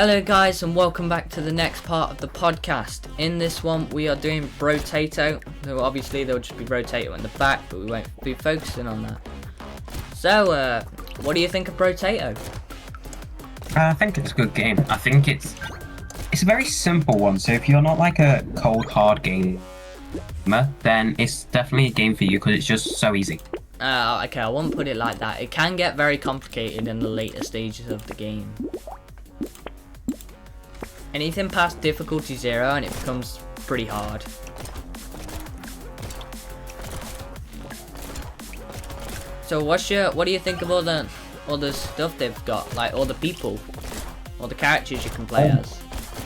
Hello guys, and welcome back to the next part of the podcast. In this one we are doing brotato. So obviously there'll just be brotato in the back, but we won't be focusing on that. So what do you think of brotato? I think it's a good game. I think it's a very simple one, so if you're not like a cold hard gamer, then it's definitely a game for you because it's just so easy. Okay, I won't put it like that. It can get very complicated in the later stages of the game. Anything past difficulty 0 and it becomes pretty hard. So what do you think of all the stuff they've got? Like all the people, all the characters you can play as?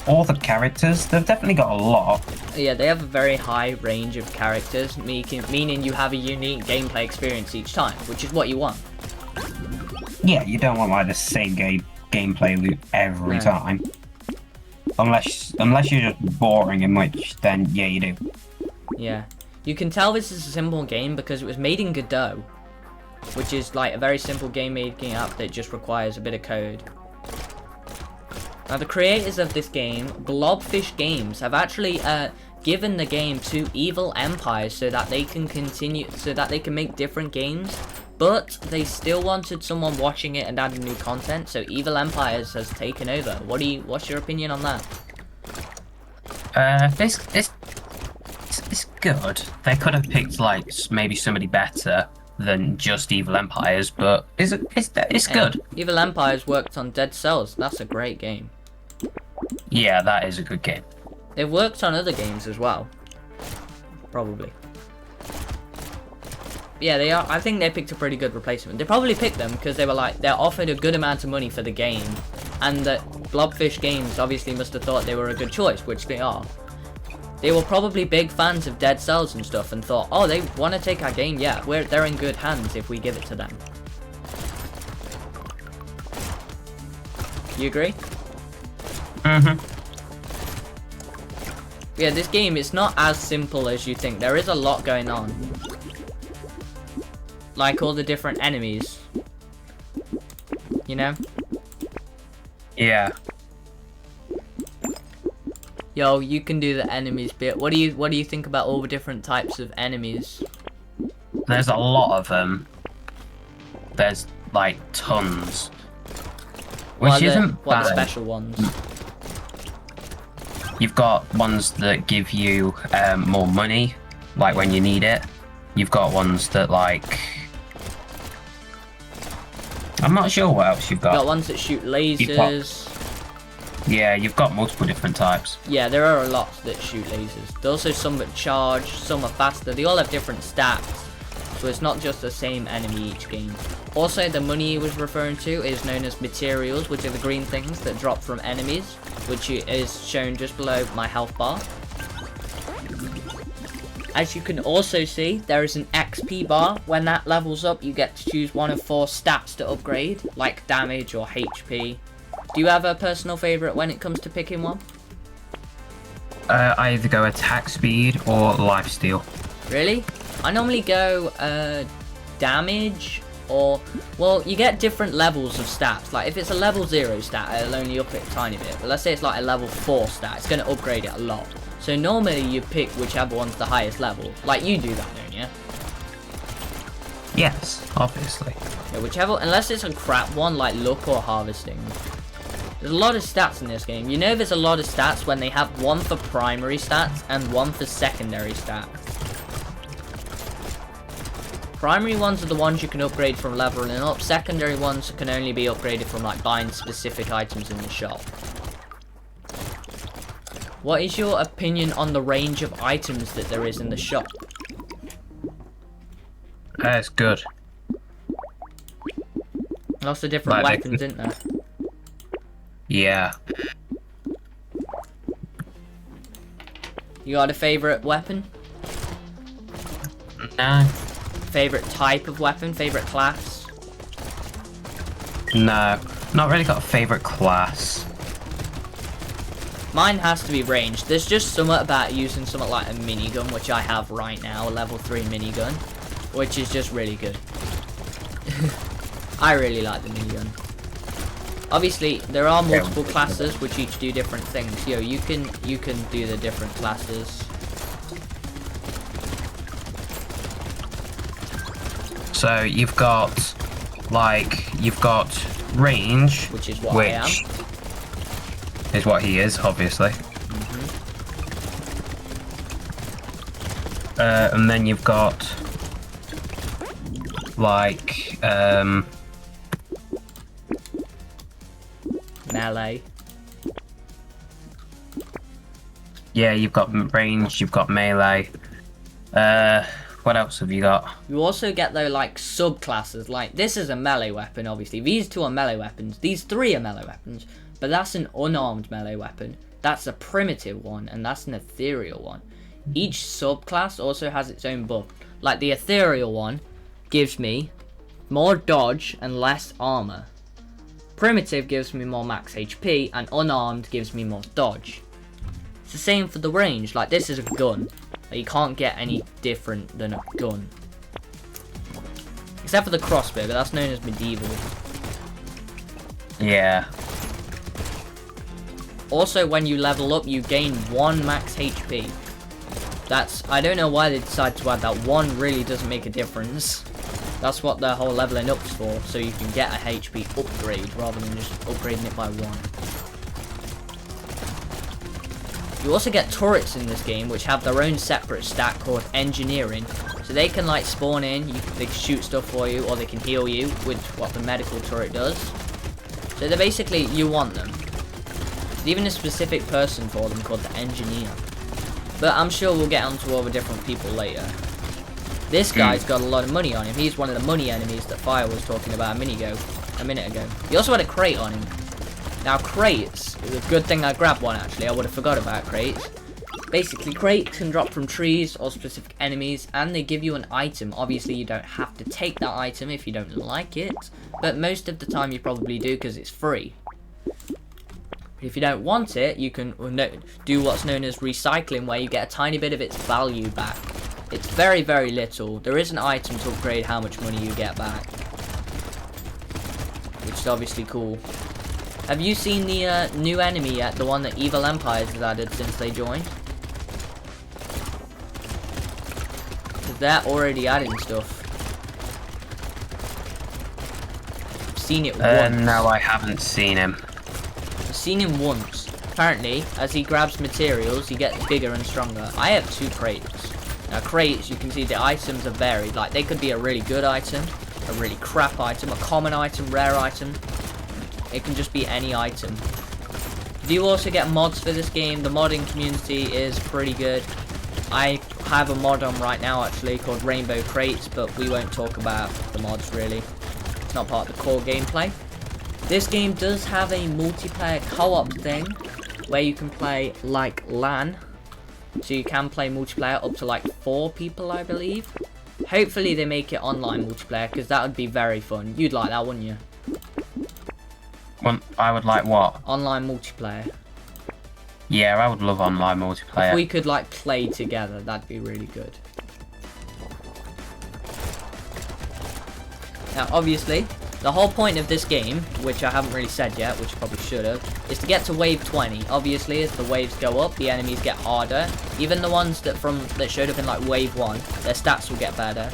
All the characters, they've definitely got a lot. Yeah, they have a very high range of characters, meaning you have a unique gameplay experience each time, which is what you want. Yeah, you don't want like the same gameplay loop every time. Unless you're just boring, in which then yeah you do. Yeah, you can tell this is a simple game because it was made in Godot, which is like a very simple game making app that just requires a bit of code. Now the creators of this game, Blobfish Games, have actually given the game to Evil Empires so that they can make different games, but they still wanted someone watching it and adding new content, so Evil Empires has taken over. What's your opinion on that? It's good. They could have picked like maybe somebody better than just Evil Empires, but it's good. Evil Empires worked on Dead Cells. That's a great game. Yeah, that is a good game. They've worked on other games as well. Probably. Yeah, they are. I think they picked a pretty good replacement. They probably picked them because they're offered a good amount of money for the game, and that Blobfish Games obviously must have thought they were a good choice, which they are. They were probably big fans of Dead Cells and stuff, and thought, oh, they want to take our game. Yeah, they're in good hands if we give it to them. You agree? Yeah, this game is not as simple as you think. There is a lot going on. Like all the different enemies. You know? Yeah. Yo, you can do the enemies bit. What do you think about all the different types of enemies? There's a lot of them. There's like tons. Which isn't what bad. the special ones? You've got ones that give you more money, like when you need it. You've got ones that like... I'm not sure what else you've got. You've got ones that shoot lasers. Yeah, you've got multiple different types. Yeah, there are a lot that shoot lasers. There's also some that charge, some are faster. They all have different stats. So it's not just the same enemy each game. Also, the money he was referring to is known as materials, which are the green things that drop from enemies, which is shown just below my health bar. As you can also see, there is an XP bar. When that levels up, you get to choose one of 4 stats to upgrade, like damage or HP. Do you have a personal favourite when it comes to picking one? I either go attack speed or lifesteal. Really? I normally go damage or... Well, you get different levels of stats. Like, if it's a level 0 stat, it'll only up it a tiny bit. But let's say it's like a level 4 stat, it's going to upgrade it a lot. So normally you pick whichever one's the highest level. Like, you do that, don't you? Yes, obviously. Yeah, whichever... Unless it's a crap one, like luck or harvesting. There's a lot of stats in this game. You know there's a lot of stats when they have one for primary stats and one for secondary stats. Primary ones are the ones you can upgrade from leveling up. Secondary ones can only be upgraded from like buying specific items in the shop. What is your opinion on the range of items that there is in the shop? That's good. Lots of different weapons, isn't there? Yeah. You got a favourite weapon? No. Favourite type of weapon? Favourite class? No. Not really got a favourite class. Mine has to be ranged. There's just something about using something like a minigun, which I have right now, a level 3 minigun, which is just really good. I really like the minigun. Obviously, there are multiple classes which each do different things. Yo, you can do the different classes. So you've got range, Which is what I am. Is what he is, obviously. And then you've got Melee. yeah, you've got range, you've got melee. What else have you got? You also get though like subclasses. Like this is a melee weapon, obviously. These two are melee weapons. These three are melee weapons. But that's an unarmed melee weapon. That's a primitive one, and that's an ethereal one. Each subclass also has its own buff. Like the ethereal one gives me more dodge and less armor. Primitive gives me more max HP, and unarmed gives me more dodge. It's the same for the range. Like this is a gun. Like, you can't get any different than a gun. Except for the crossbow, but that's known as medieval. Yeah. Also, when you level up, you gain 1 max HP. I don't know why they decided to add that. 1 really doesn't make a difference. That's what the whole leveling up's for, so you can get a HP upgrade rather than just upgrading it by 1. You also get turrets in this game, which have their own separate stat called engineering. So they can like spawn in, they can shoot stuff for you, or they can heal you with what the medical turret does. So they're basically, you want them. There's even a specific person for them called the engineer. But I'm sure we'll get onto other different people later. This guy's got a lot of money on him. He's one of the money enemies that Fire was talking about a minute ago. He also had a crate on him. Now crates is a good thing I grabbed one actually. I would have forgot about crates. Basically crates can drop from trees or specific enemies, and they give you an item. Obviously you don't have to take that item if you don't like it, but most of the time you probably do because it's free. If you don't want it, you can do what's known as recycling, where you get a tiny bit of its value back. It's very, very little. There is an item to upgrade how much money you get back, which is obviously cool. Have you seen the new enemy yet? The one that Evil Empires has added since they joined? Because they're already adding stuff. I've seen it once. No, I haven't seen him. I've seen him once. Apparently, as he grabs materials, he gets bigger and stronger. I have 2 crates. Now crates, you can see the items are varied. Like, they could be a really good item, a really crap item, a common item, rare item. It can just be any item. Do you also get mods for this game? The modding community is pretty good. I have a mod on right now actually called Rainbow Crates, but we won't talk about the mods really. It's not part of the core gameplay. This game does have a multiplayer co-op thing where you can play like LAN. So you can play multiplayer up to like 4 people, I believe. Hopefully they make it online multiplayer, because that would be very fun. You'd like that, wouldn't you? I would like what? Online multiplayer. Yeah, I would love online multiplayer. If we could like play together, that'd be really good. Now obviously, the whole point of this game, which I haven't really said yet, which I probably should have, is to get to wave 20. Obviously, as the waves go up, the enemies get harder. Even the ones that showed up in like wave 1, their stats will get better.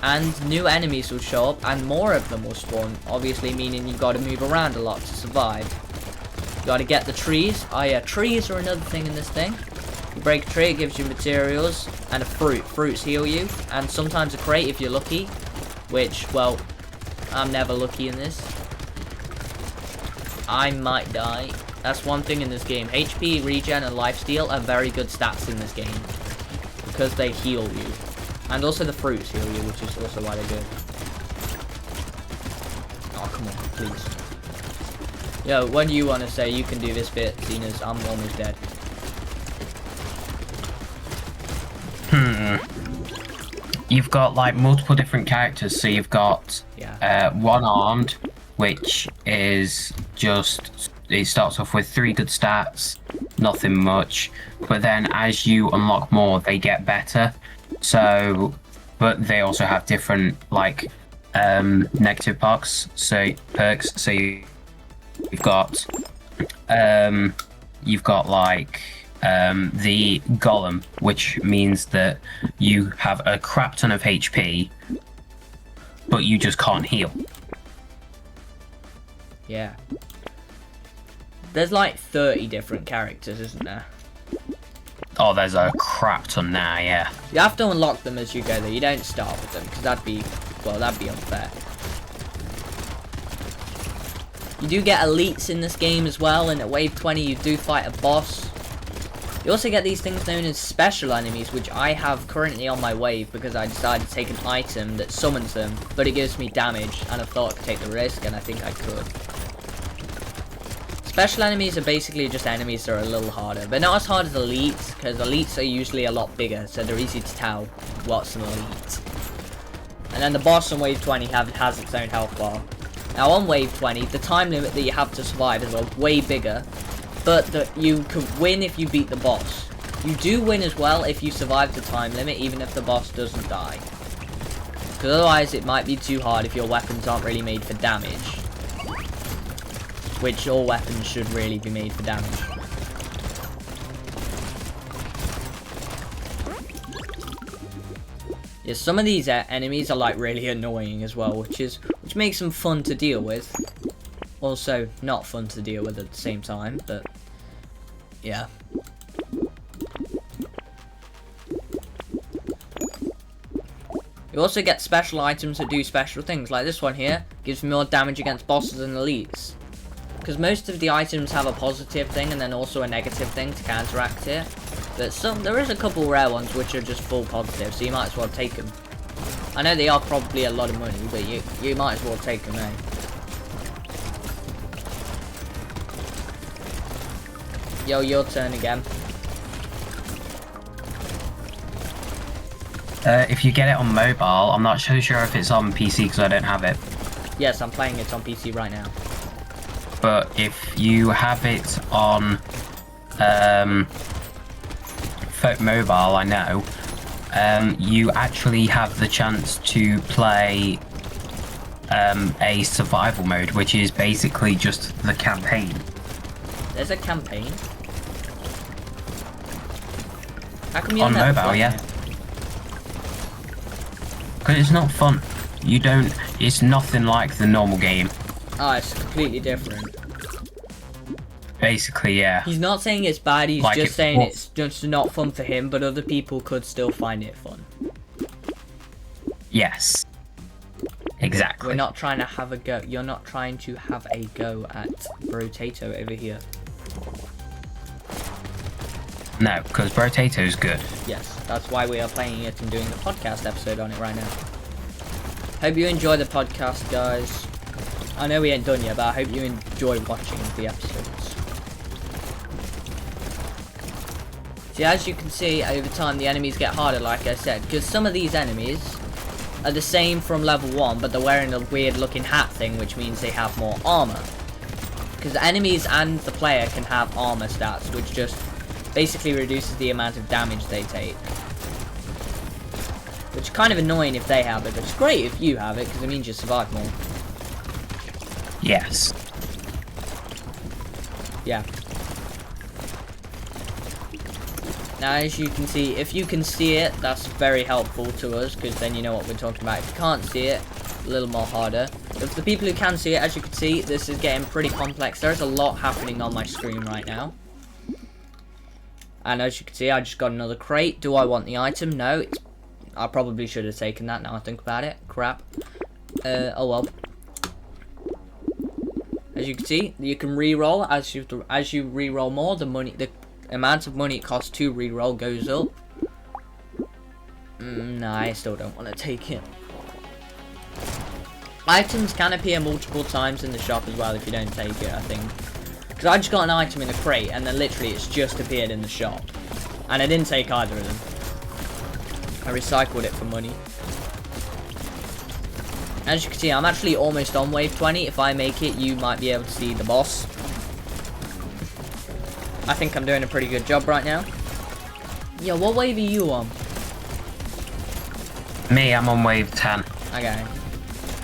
And new enemies will show up, and more of them will spawn, obviously meaning you've got to move around a lot to survive. You got to get the trees. Oh yeah, trees are another thing in this thing. You break a tree, it gives you materials, and a fruit. Fruits heal you, and sometimes a crate if you're lucky, which, well, I'm never lucky in this. I might die. That's one thing in this game. HP, regen, and lifesteal are very good stats in this game, because they heal you. And also the fruits heal you, which is also why they're good. Oh, come on, please. Yo, what do you want to say? You can do this bit, seeing as I'm almost dead. You've got like multiple different characters, so you've got one armed, which is just, it starts off with 3 good stats, nothing much, but then as you unlock more, they get better. So, but they also have different like negative perks. So You've got like the golem, which means that you have a crap ton of HP, but you just can't heal. Yeah. There's like 30 different characters, isn't there? Oh, there's a crap ton now, yeah. You have to unlock them as you go though. You don't start with them, because that'd be unfair. You do get elites in this game as well, and at wave 20 you do fight a boss. You also get these things known as special enemies, which I have currently on my wave because I decided to take an item that summons them, but it gives me damage, and I thought I could take the risk, and I think I could. Special enemies are basically just enemies that are a little harder, but not as hard as elites, because elites are usually a lot bigger, so they're easy to tell what's an elite. And then the boss on wave 20 has its own health bar. Now on wave 20, the time limit that you have to survive is way bigger, but you can win if you beat the boss. You do win as well if you survive the time limit, even if the boss doesn't die. Because otherwise it might be too hard if your weapons aren't really made for damage. Which all weapons should really be made for damage. Yeah, some of these enemies are like really annoying as well, which makes them fun to deal with. Also, not fun to deal with at the same time, but yeah. You also get special items that do special things, like this one here gives more damage against bosses and elites. Because most of the items have a positive thing and then also a negative thing to counteract it. But there is a couple rare ones which are just full positive, so you might as well take them. I know they are probably a lot of money, but you might as well take them, eh? Yo, your turn again. If you get it on mobile, I'm not so sure if it's on PC because I don't have it. Yes, I'm playing it on PC right now. But if you have it on mobile, I know, you actually have the chance to play a survival mode, which is basically just the campaign. There's a campaign? How come you on mobile, yeah. Because it's not fun. It's nothing like the normal game. Oh, it's completely different. Basically, yeah. He's not saying it's bad, he's like just saying it's just not fun for him, but other people could still find it fun. Yes. Exactly. We're not trying to have a go. You're not trying to have a go at Brotato over here. No, because Brotato's good. Yes, that's why we are playing it and doing the podcast episode on it right now. Hope you enjoy the podcast, guys. I know we ain't done yet, but I hope you enjoy watching the episodes. See, as you can see, over time the enemies get harder, like I said, because some of these enemies are the same from level 1, but they're wearing a weird looking hat thing, which means they have more armor. Because the enemies and the player can have armor stats, which just basically reduces the amount of damage they take. Which is kind of annoying if they have it, but it's great if you have it, because it means you survive more. Yes. Yeah. Now, as you can see, if you can see it, that's very helpful to us, because then you know what we're talking about. If you can't see it, a little more harder. But for the people who can see it, as you can see, this is getting pretty complex. There's a lot happening on my screen right now. And as you can see, I just got another crate. Do I want the item? No. I probably should have taken that now I think about it. Crap. Oh well. As you can see, you can re-roll. As you re-roll more, the amount of money it costs to re-roll goes up. No, I still don't want to take it. Items can appear multiple times in the shop as well if you don't take it, I think. Because I just got an item in a crate and then literally it's just appeared in the shop. And I didn't take either of them. I recycled it for money. As you can see, I'm actually almost on wave 20. If I make it, you might be able to see the boss. I think I'm doing a pretty good job right now. Yeah, what wave are you on? Me, I'm on wave 10. Okay.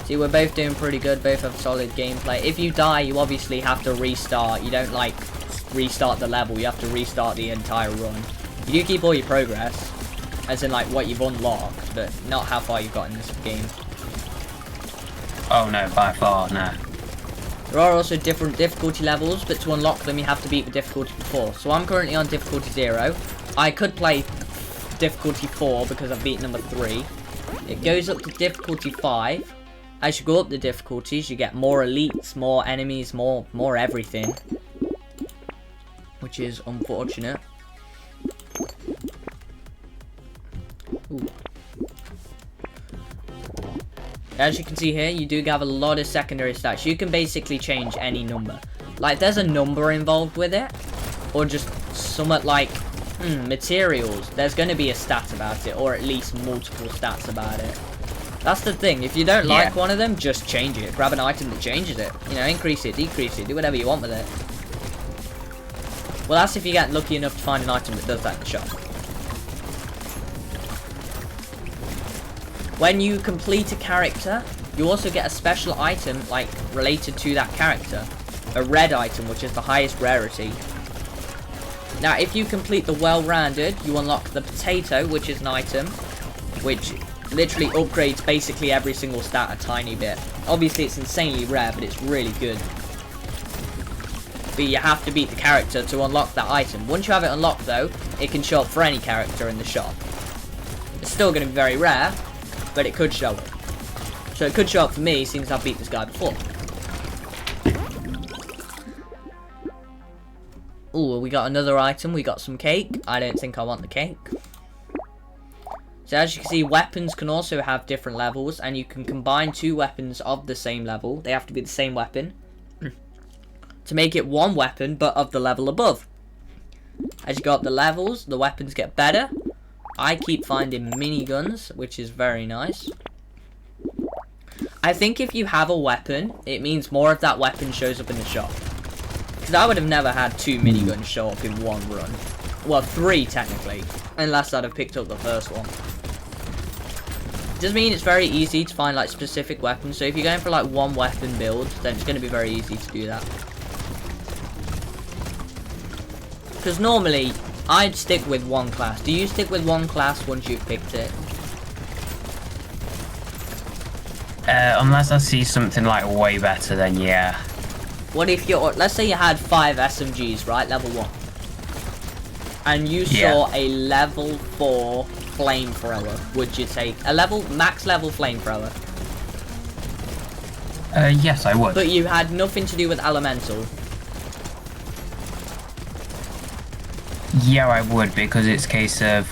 See, we're both doing pretty good. Both have solid gameplay. If you die, you obviously have to restart. You don't, like, restart the level. You have to restart the entire run. You do keep all your progress, as in, like, what you've unlocked, but not how far you've got in this game. Oh, no, by far, no. There are also different difficulty levels, but to unlock them, you have to beat the difficulty before. So I'm currently on difficulty 0. I could play difficulty 4 because I've beaten number 3. It goes up to difficulty 5. As you go up the difficulties, you get more elites, more enemies, more everything. Which is unfortunate. Ooh. As you can see here, you do have a lot of secondary stats. You can basically change any number. Like, there's a number involved with it. Or just somewhat like, materials. There's going to be a stat about it. Or at least multiple stats about it. That's the thing. If you don't like one of them, just change it. Grab an item that changes it. You know, increase it, decrease it. Do whatever you want with it. Well, that's if you get lucky enough to find an item that does that in the shop. When you complete a character, you also get a special item, like, related to that character. A red item, which is the highest rarity. Now, if you complete the well-rounded, you unlock the potato, which is an item, which literally upgrades basically every single stat a tiny bit. Obviously, it's insanely rare, but it's really good. But you have to beat the character to unlock that item. Once you have it unlocked, though, it can show up for any character in the shop. It's still going to be very rare, but it could show up. So it could show up for me, since I've beat this guy before. Ooh, we got another item. We got some cake. I don't think I want the cake. So as you can see, weapons can also have different levels, and you can combine 2 weapons of the same level. They have to be the same weapon to make it one weapon, but of the level above. As you go up the levels, the weapons get better. I keep finding miniguns, which is very nice. I think if you have a weapon, it means more of that weapon shows up in the shop. Because I would have never had 2 miniguns show up in one run. Well, 3 technically, unless I'd have picked up the first one. Does mean it's very easy to find like specific weapons. So if you're going for like one weapon build, then it's going to be very easy to do that. Because normally, I'd stick with one class. Do you stick with one class once you've picked it? Unless I see something like way better, then yeah. What if you're, let's say you had 5 SMGs, right? Level 1. And you saw a level 4 flamethrower. Would you take a max level flamethrower? Yes, I would. But you had nothing to do with elemental. Yeah, I would, because it's a case of,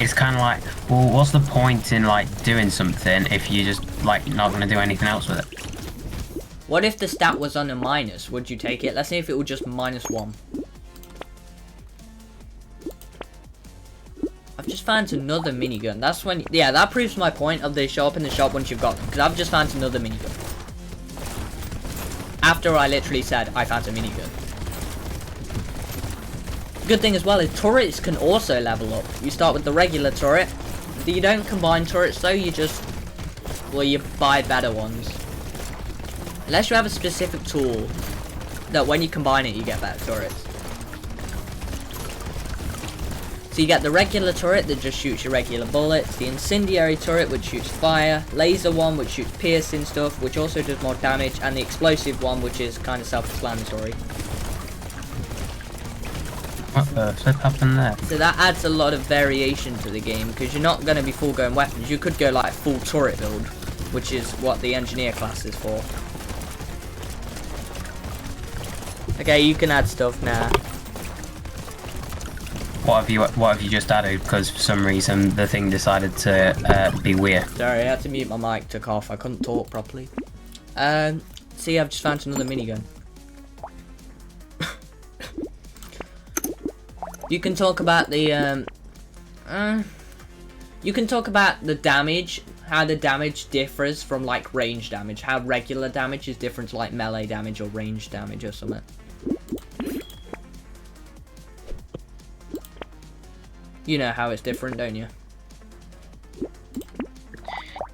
it's kind of like, well, what's the point in like doing something if you just like not going to do anything else with it? What if the stat was on a minus? Would you take it? Let's say if it was just -1. I've just found another minigun. That's when, yeah, that proves my point of they show up in the shop once you've got them. Because I've just found another minigun. After I literally said I found a minigun. Good thing as well is turrets can also level up. You start with the regular turret. You don't combine turrets though, you just, well, you buy better ones. Unless you have a specific tool that when you combine it you get better turrets. So you get the regular turret that just shoots your regular bullets, the incendiary turret which shoots fire, laser one which shoots piercing stuff which also does more damage, and the explosive one which is kind of self-explanatory. What the flip happened there? So that adds a lot of variation to the game, because you're not going to be full going weapons. You could go like full turret build, which is what the engineer class is for. Okay, you can add stuff now. What have you just added? Because for some reason the thing decided to be weird. Sorry, I had to mute my mic, took off. I couldn't talk properly. See, I've just found another minigun. You can talk about the you can talk about the damage, how the damage differs from like range damage, how regular damage is different to like melee damage or range damage or something. You know how it's different, don't you?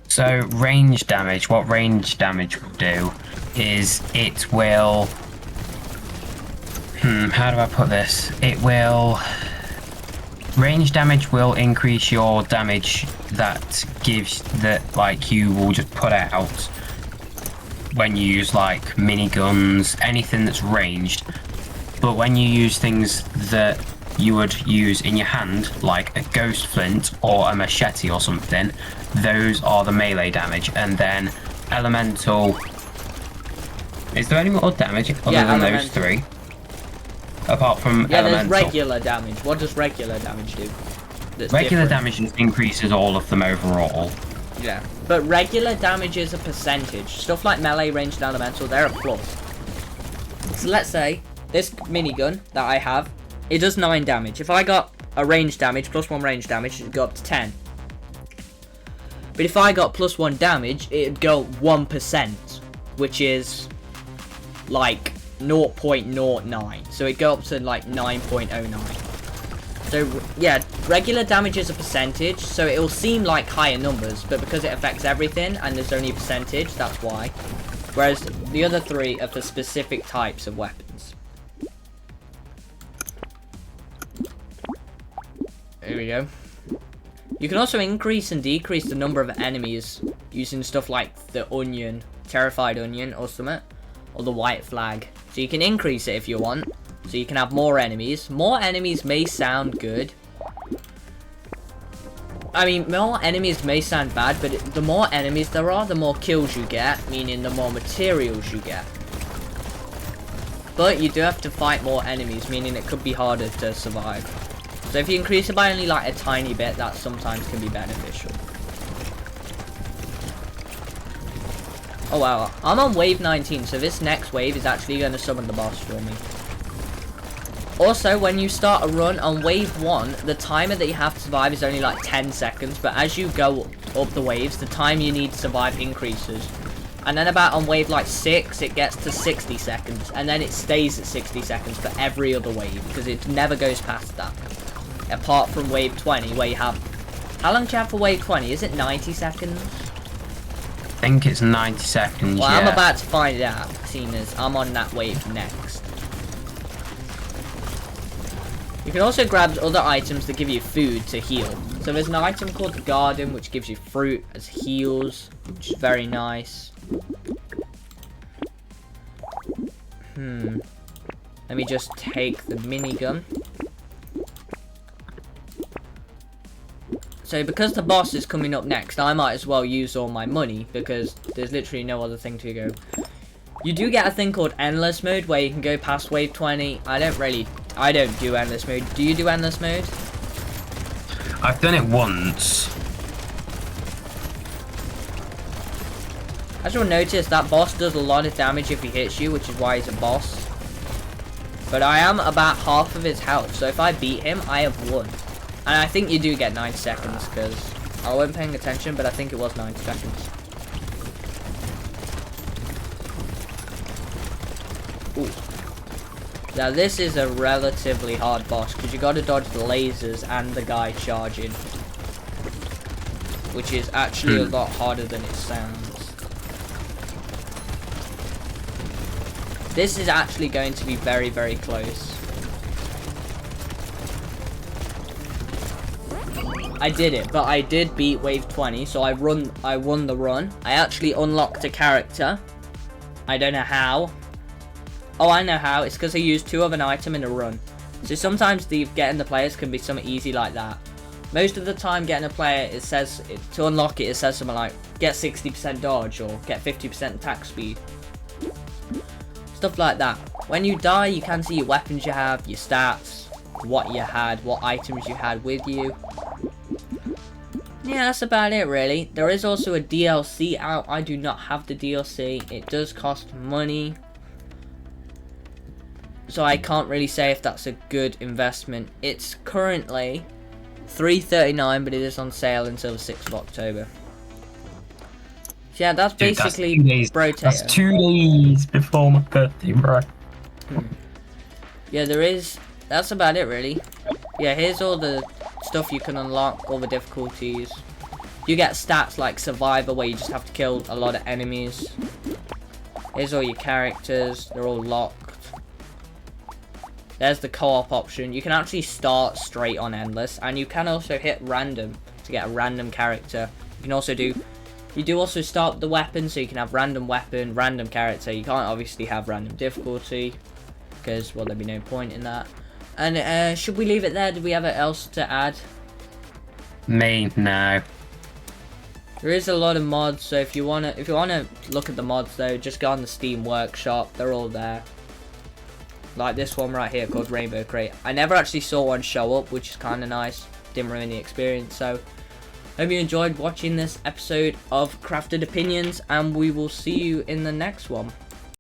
So So range damage, what range damage will do is it will... how do I put this? It will... Range damage will increase your damage that gives that, like, you will just put out when you use, like, miniguns, anything that's ranged. But when you use things that you would use in your hand, like a ghost flint or a machete or something, those are the melee damage. And then elemental... Is there any more damage other than those three? Apart from elemental. There's regular damage. What does regular damage do? Regular damage just increases all of them overall. Yeah, but regular damage is a percentage. Stuff like melee, ranged, elemental, they're a plus. So let's say this minigun that I have, it does 9 damage. If I got a range damage, plus 1 range damage, it'd go up to 10. But if I got plus 1 damage, it'd go 1%, which is like 0.09. So it'd go up to like 9.09. So yeah, regular damage is a percentage, so it will seem like higher numbers, but because it affects everything and there's only a percentage, that's why. Whereas the other 3 are for specific types of weapons. Here we go. You can also increase and decrease the number of enemies using stuff like the onion, terrified onion or something, or the white flag. So you can increase it if you want. So you can have more enemies. More enemies may sound good. I mean, more enemies may sound bad, but the more enemies there are, the more kills you get, meaning the more materials you get. But you do have to fight more enemies, meaning it could be harder to survive. So if you increase it by only like a tiny bit, that sometimes can be beneficial. Oh wow, I'm on wave 19, so this next wave is actually going to summon the boss for me. Also, when you start a run on wave 1, the timer that you have to survive is only like 10 seconds, but as you go up the waves, the time you need to survive increases. And then about on wave like 6, it gets to 60 seconds, and then it stays at 60 seconds for every other wave, because it never goes past that. Apart from wave 20, where you have... How long do you have for wave 20? Is it 90 seconds? I think it's 90 seconds, well, yeah. I'm about to find out, seeing as I'm on that wave next. You can also grab other items that give you food to heal. So there's an item called the Garden, which gives you fruit as heals, which is very nice. Let me just take the minigun. So because the boss is coming up next, I might as well use all my money, because there's literally no other thing to go. You do get a thing called endless mode, where you can go past wave 20. I don't do endless mode. Do you do endless mode? I've done it once. As you'll notice, that boss does a lot of damage if he hits you, which is why he's a boss. But I am about half of his health, so if I beat him, I have won. And I think you do get 9 seconds, because I wasn't paying attention, but I think it was 9 seconds. Ooh. Now this is a relatively hard boss, because you got to dodge the lasers and the guy charging. Which is actually a lot harder than it sounds. This is actually going to be very, very close. I did it, but I did beat wave 20, so I won the run. I actually unlocked a character. I don't know how. Oh, I know how. It's because I used 2 of an item in a run. So sometimes getting the players can be something easy like that. Most of the time getting a player, it says, to unlock it, it says something like, get 60% dodge or get 50% attack speed. Stuff like that. When you die, you can see your weapons you have, your stats, what you had, what items you had with you. Yeah, that's about it really. There is also a DLC out. I do not have the DLC. It does cost money. So I can't really say if that's a good investment. It's currently $3.39, but it is on sale until the 6th of October. So yeah, that's basically brotato. That's 2 days before my birthday, bro. Yeah, that's about it really. Yeah, here's all the stuff you can unlock, all the difficulties. You get stats like Survivor, where you just have to kill a lot of enemies. Here's all your characters. They're all locked. There's the co-op option. You can actually start straight on Endless, and you can also hit random to get a random character. You can also do... You do also start the weapon, so you can have random weapon, random character. You can't obviously have random difficulty, because, well, there'd be no point in that. And, should we leave it there? Did we have anything else to add? Me, no. There is a lot of mods, so if you wanna look at the mods though, just go on the Steam Workshop. They're all there. Like this one right here called Rainbow Crate. I never actually saw one show up, which is kind of nice. Didn't ruin the experience. So, hope you enjoyed watching this episode of Crafted Opinions, and we will see you in the next one.